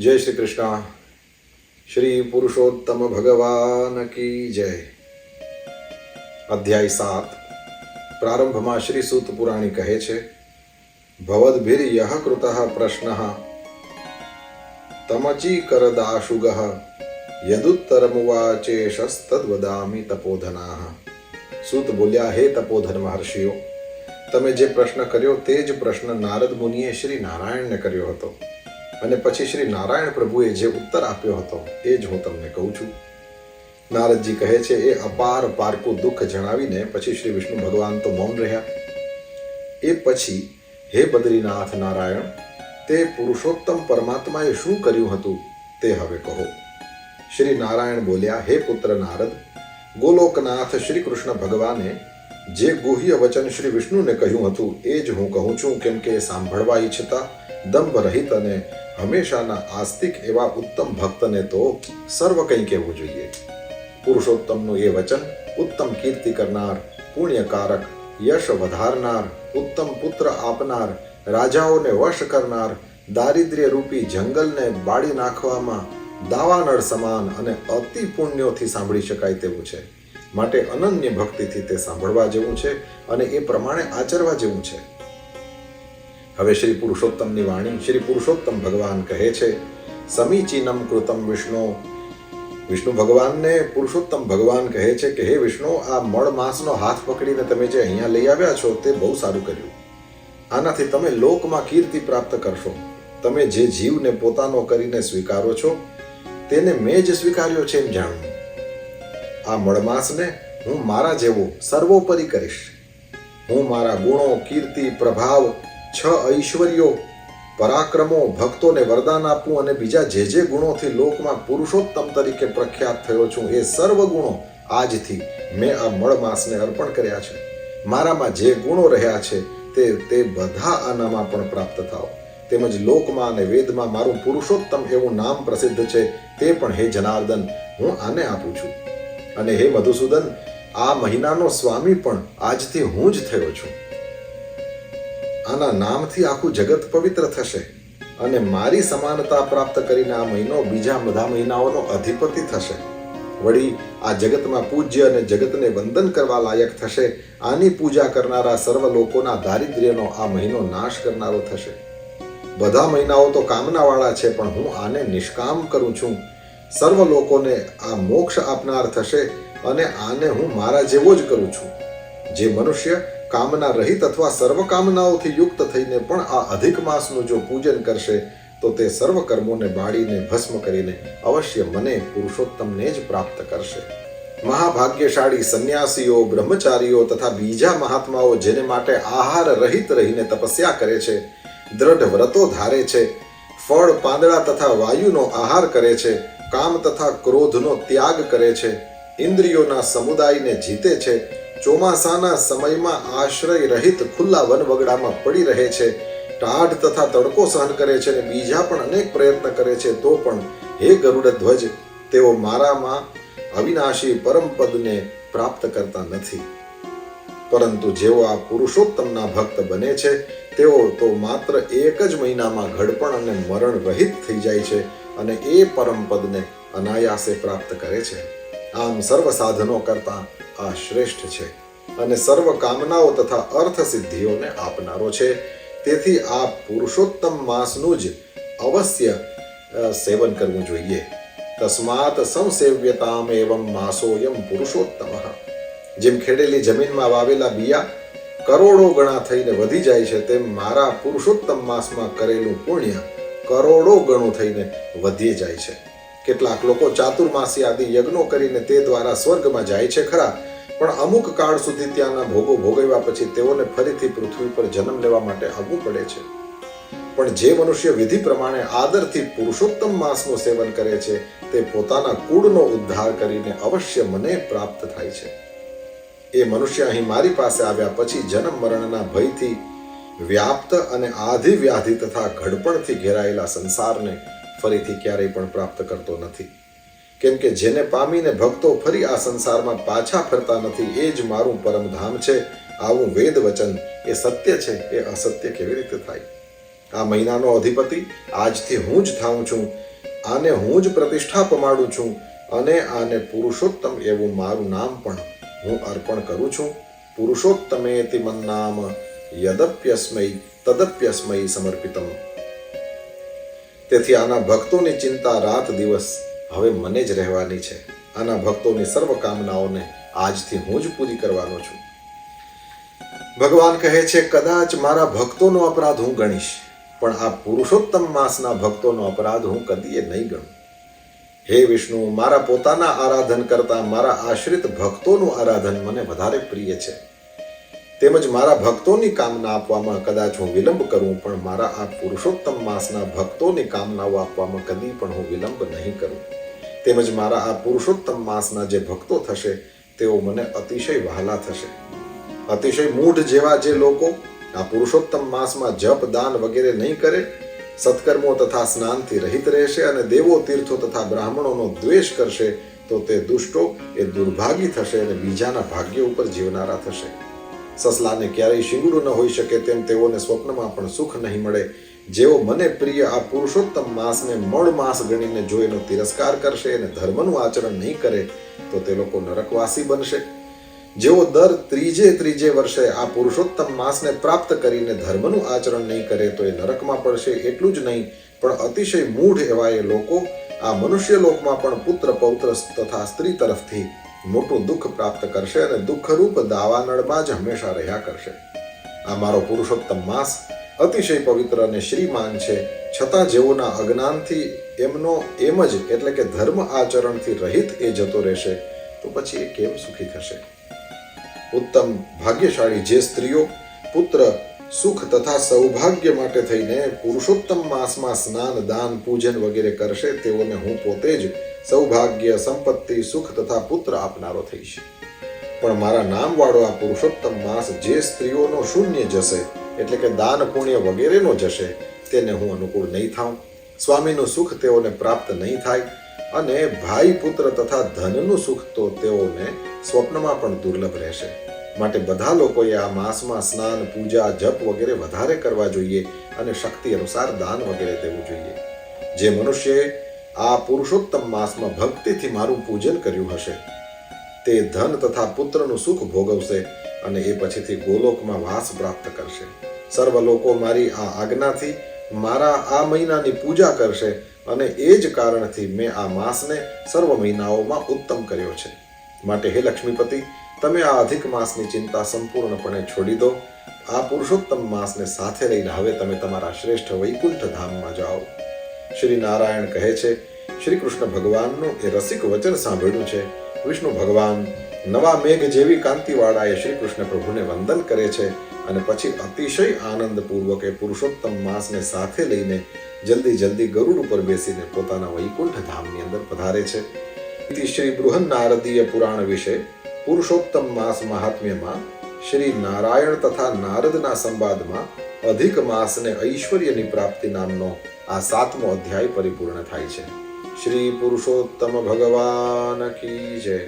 जय श्री कृष्ण। श्री पुरुषोत्तम भगवान की जय। अध्याय 7 प्रारंभમાં શ્રી સૂત પુરાણી કહે છે, ભવદ્ભિર યહ કૃતઃ પ્રશ્નઃ તમચીકરદાશુગઃ યદુત્તરમુવાચેશસ્તદ્વદામિ તપોધનાઃ. સૂત બોલ્યા, હે તપોધન મહર્ષિઓ, તમે જે પ્રશ્ન કર્યો તે જ પ્રશ્ન નારદ મુનિએ શ્રી નારાયણને કર્યો હતો, અને પછી શ્રી નારાયણ પ્રભુએ જે ઉત્તર આપ્યો હતો એ જ હું તમને કહું છું. નારદજી કહે છે, એ અપાર પારકું દુઃખ જણાવીને પછી શ્રી વિષ્ણુ ભગવાન તો મૌન રહ્યા. એ પછી, હે બદ્રીનાથ નારાયણ, તે પુરુષોત્તમ પરમાત્માએ શું કર્યું હતું તે હવે કહો. શ્રી નારાયણ બોલ્યા, હે પુત્ર નારદ, ગોલોકનાથ શ્રી કૃષ્ણ ભગવાને જે ગુહ્ય વચન શ્રી વિષ્ણુને કહ્યું હતું એ જ હું કહું છું, કેમ કે સાંભળવા ઈચ્છતા દંભ રહિત અને હંમેશાના આસ્તિક એવા ઉત્તમ ભક્તને તો સર્વ કંઈ કહેવું જોઈએ. પુરુષોત્તમનું એ વચન ઉત્તમ કીર્તિ કરનાર, પુણ્યકારક, યશ વધારનાર, ઉત્તમ પુત્ર આપનાર, રાજાઓને વશ કરનાર, દારિદ્ર્ય રૂપી જંગલને બાળી નાખવામાં દાવાનળ સમાન અને અતિ પુણ્યોથી સાંભળી શકાય તેવું છે. માટે અનન્ય ભક્તિથી તે સાંભળવા જેવું છે અને એ પ્રમાણે આચરવા જેવું છે. હવે શ્રી પુરુષોત્તમની વાણી શ્રી પુરુષોત્તમ ભગવાન કહે છે, સમીચીનમ કૃતમ વિષ્ણુ. વિષ્ણુ ભગવાનને પુરુષોત્તમ ભગવાન કહે છે કે હે વિષ્ણુ, આ મળ માસનો હાથ પકડીને તમે જે અહીંયા લઈ આવ્યા છો તે બહુ સારું કર્યું. આનાથી તમે લોકમાં કીર્તિ પ્રાપ્ત કરશો. તમે જે જીવને પોતાનો કરીને સ્વીકારો છો તેને મેં જ સ્વીકાર્યો છે એમ જાણવું. આ મળમાસને હું મારા જેવો સર્વોપરી કરીશ. હું મારા ગુણો, કીર્તિ, પ્રભાવ, 6 ઐશ્વર્યો, પરાક્રમો, ભક્તોને વરદાન આપું અને બીજા જે જે ગુણોથી લોકમાં પુરુષોત્તમ તરીકે પ્રખ્યાત થયો છું એ સર્વ ગુણો આજથી મેં આ મળમાસને અર્પણ કર્યા છે. મારામાં જે ગુણો રહ્યા છે તે બધા આનામાં પણ પ્રાપ્ત થાવ. તેમજ લોકમાં અને વેદમાં મારું પુરુષોત્તમ એવું નામ પ્રસિદ્ધ છે તે પણ હે જનાર્દન હું આને આપું છું. અને હે મધુસૂદન, આ મહિનાનો સ્વામી પણ આજથી હું જ થયો છું. આના નામથી આખું જગત પવિત્ર થશે અને મારી સમાનતા પ્રાપ્ત કરીને આ મહિનો બીજા બધા મહિનાઓનો અધિપતિ થશે. વળી આ જગતમાં પૂજ્ય અને જગતને વંદન કરવા લાયક થશે. આની પૂજા કરનારા સર્વ લોકોના દારિદ્ર્યનો આ મહિનો નાશ કરનારો થશે. બધા મહિનાઓ તો કામનાવાળા છે, પણ હું આને નિષ્કામ કરું છું. સર્વ લોકોને આ મોક્ષ આપનાર થશે અને આને હું મારા જેવો જ કરું છું. જે મનુષ્ય કામના રહિત અથવા સર્વ કામનાઓથી યુક્ત થઈને પણ આ અધિક માસનું જો પૂજન કરશે તો તે સર્વ કર્મોને બાળીને ભસ્મ કરીને અવશ્ય મને પુરુષોત્તમને જ પ્રાપ્ત કરશે. મહાભાગ્યશાળી સંન્યાસીઓ, બ્રહ્મચારીઓ તથા બીજા મહાત્માઓ જેને માટે આહાર રહિત રહીને તપસ્યા કરે છે, દ્રઢ વ્રતો ધારે છે, ફળ, પાંદડા તથા વાયુનો આહાર કરે છે, કામ તથા ક્રોધનો ત્યાગ કરે છે, ઇન્દ્રિયોના સમુદાયને જીતે છે, ચોમાસાના સમયમાં આશ્રય રહિત ખુલ્લા વનવગડામાં પડી રહે છે, ટાઢ તથા તડકો સહન કરે છે અને બીજા પણ અનેક પ્રયત્ન કરે છે, તો પણ હે ગરુડ ધ્વજ, તેઓ મારામાં અવિનાશી પરમ પદને પ્રાપ્ત કરતા નથી. પરંતુ જેઓ આ પુરુષોત્તમના ભક્ત બને છે તેઓ તો માત્ર એક જ મહિનામાં ઘડપણ અને મરણ રહિત થઈ જાય છે અને એ પરમ પદને અનાયાસે પ્રાપ્ત કરે છે. આમ સર્વ સાધનો કરતા આ શ્રેષ્ઠ છે અને સર્વ કામનાઓ તથા અર્થ સિદ્ધિઓને આપનારો છે. તેથી આ પુરુષોત્તમ માસનું જ અવશ્ય સેવન કરવું જોઈએ. તસ્માત સંસેવ્યતામ એવં માસોયમ પુરુષોત્તમ. જેમ ખેડેલી જમીનમાં વાવેલા બિયા કરોડો ગણા થઈને વધી જાય છે, તેમ મારા પુરુષોત્તમ માસમાં કરેલું પુણ્ય કરોડો ગણું થઈને વધી જાય છે. કેટલાક લોકો ચાતુર્માસી આદિ યજ્ઞો કરીને તે દ્વારા સ્વર્ગમાં જાય છે ખરા, પણ અમુક કાળ સુધી ત્યાંના ભોગો ભોગવ્યા પછી તેઓને ફરીથી પૃથ્વી પર જન્મ લેવા માટે આવવું પડે છે. પણ જે મનુષ્ય વિધિ પ્રમાણે આદરથી પુરુષોત્તમ માસનું સેવન કરે છે તે પોતાના કુળનો ઉદ્ધાર કરીને અવશ્ય મને પ્રાપ્ત થાય છે. એ મનુષ્ય અહીં મારી પાસે આવ્યા પછી જન્મ મરણના ભયથી વ્યાપ્ત અને આધિ વ્યાધિ તથા ઘડપણથી ઘેરાયેલા સંસારને ફરીથી ક્યારેય પણ પ્રાપ્ત કરતો નથી. કેમ કે જેને પામીને ભક્તો ફરી આ સંસારમાં પાછા ફરતા નથી એ જ મારું પરમધામ છે. આવું વેદ વચન એ સત્ય છે, એ અસત્ય કેવી રીતે થાય? આ મહિનાનો અધિપતિ આજથી હું જ થાઉં છું. આને હું જ પ્રતિષ્ઠા પમાડું છું અને આને પુરુષોત્તમ એવું મારું નામ પણ હું અર્પણ કરું છું. પુરુષોત્તમેતિ મન્નામ યદપ્યસ્મૈ તદપ્યસ્મૈ સમર્પિતમ. તેથી આના ભક્તોની ચિંતા રાત દિવસ હવે મને જ રહેવાની છે. આના ભક્તોની સર્વ કામનાઓને આજથી હું જ પૂરી કરવાનો છું. ભગવાન કહે છે, કદાચ મારા ભક્તોનો અપરાધ હું ગણીશ, પણ આ પુરુષોત્તમ માસના ભક્તોનો અપરાધ હું કદીએ નહીં ગણું. હે વિષ્ણુ, મારા પોતાના આરાધન કરતા મારા આશ્રિત ભક્તોનું આરાધન મને વધારે પ્રિય છે. તેમજ મારા ભક્તોની કામના આપવામાં કદાચ હું વિલંબ કરું, પણ મારા આ પુરુષોત્તમ માસના ભક્તોની કામનાઓ આપવામાં કદી પણ હું વિલંબ નહીં કરું. તેમજ મારા આ પુરુષોત્તમ માસના જે ભક્તો થશે તેઓ મને અતિશય વહાલા થશે. અતિશય મૂઢ જેવા જે લોકો આ પુરુષોત્તમ માસમાં જપ દાન વગેરે નહીં કરે, સત્કર્મો તથા સ્નાનથી રહિત રહેશે અને દેવો તીર્થો તથા બ્રાહ્મણોનો દ્વેષ કરશે, તો તે દુષ્ટો એ દુર્ભાગી થશે અને બીજાના ભાગ્ય ઉપર જીવનારા થશે. સસલાને ક્યારેય શિંગડું ન હોઈ શકે તેમ તેઓને સ્વપ્નમાં પણ સુખ નહીં મળે. જેઓ મને પ્રિય આ પુરુષોત્તમ માસને મળ માસ ગણીને જો એનો તિરસ્કાર કરશે અને ધર્મનું આચરણ નહીં કરે તો તે લોકો નરકવાસી બનશે. જેઓ દર ત્રીજે વર્ષે આ પુરુષોત્તમ માસને પ્રાપ્ત કરીને ધર્મનું આચરણ નહીં કરે તો એ નરકમાં પડશે. એટલું જ નહીં, પણ અતિશય મૂઢ એવા એ લોકો આ મનુષ્ય લોકમાં પણ પુત્ર પૌત્ર તથા સ્ત્રી તરફથી મોટું દુઃખ પ્રાપ્ત કરશે અને દુઃખરૂપ દાવાનળમાં જ હંમેશા રહ્યા કરશે. આ મારો પુરુષોત્તમ માસ અતિશય પવિત્ર અને શ્રીમાન છે, છતાં જેઓના અજ્ઞાનથી એમનો એમ જ એટલે કે ધર્મ આચરણથી રહિત એ જતો રહેશે, તો પછી એ કેમ સુખી થશે? ઉત્તમ ભાગ્યશાળી જે સ્ત્રીઓ પુત્ર સુખ તથા સૌભાગ્ય માટે થઈને પુરુષોત્તમ માસમાં સ્નાન દાન પૂજન વગેરે કરશે તેઓને હું પોતે જ સૌભાગ્ય સંપત્તિ સુખ તથા પુત્ર આપનારો થઈશ. પણ મારા નામવાળો આ પુરુષોત્તમ માસ જે સ્ત્રીઓનો શૂન્ય જશે એટલે કે દાન પુણ્ય વગેરેનો જશે તેને હું અનુકૂળ નહીં થાઉં. સ્વામીનું સુખ તેઓને પ્રાપ્ત નહીં થાય અને ભાઈ પુત્ર તથા ધનનું સુખ તો તેઓને સ્વપ્નમાં પણ દુર્લભ રહેશે. માટે બધા લોકોએ આ માસમાં સ્નાન પૂજા જપ વગેરે વધારે કરવા જોઈએ અને શક્તિ અનુસાર દાન વગેરે દેવું જોઈએ. જે મનુષ્યએ આ પુરુષોત્તમ માસમાં ભક્તિથી મારું પૂજન કર્યું હશે તે ધન તથા પુત્રનું સુખ ભોગવશે અને એ પછીથી ગોલોકમાં વાસ પ્રાપ્ત કરશે. સર્વ લોકો મારી આ આજ્ઞાથી મારા આ મહિનાની પૂજા કરશે અને એ જ કારણથી મેં આ માસને સર્વ મહિનાઓમાં ઉત્તમ કર્યો છે. માટે હે લક્ષ્મીપતિ, તમે આ અધિક માસની ચિંતા સંપૂર્ણપણે છોડી દો. આ પુરુષોત્તમ માસને સાથે લઈને હવે તમે તમારા શ્રેષ્ઠ વૈકુંઠ ધામમાં જાઓ. શ્રી નારાયણ કહે છે, શ્રી કૃષ્ણ ભગવાનનું એ રસિક વચન સાંભળ્યું છે. વિષ્ણુ ભગવાન નવા મેઘ જેવી કાંતિવાળા એ શ્રી કૃષ્ણ પ્રભુને વંદન કરે છે અને પછી અતિશય આનંદપૂર્વક એ પુરુષોત્તમ માસને સાથે લઈને જલ્દી ગરુડ ઉપર બેસીને પોતાના વૈકુંઠ ધામની અંદર પધારે છે. શ્રી બૃહન નારદીય પુરાણ વિશે પુરુષોત્તમ માસ મહાત્મ્યમાં શ્રી નારાયણ તથા નારદના સંવાદમાં અધિક માસને ઐશ્વર્યની પ્રાપ્તિ નામનો આ 7મો અધ્યાય પરિપૂર્ણ થાય છે. શ્રી પુરુષોત્તમ ભગવાન કી જય.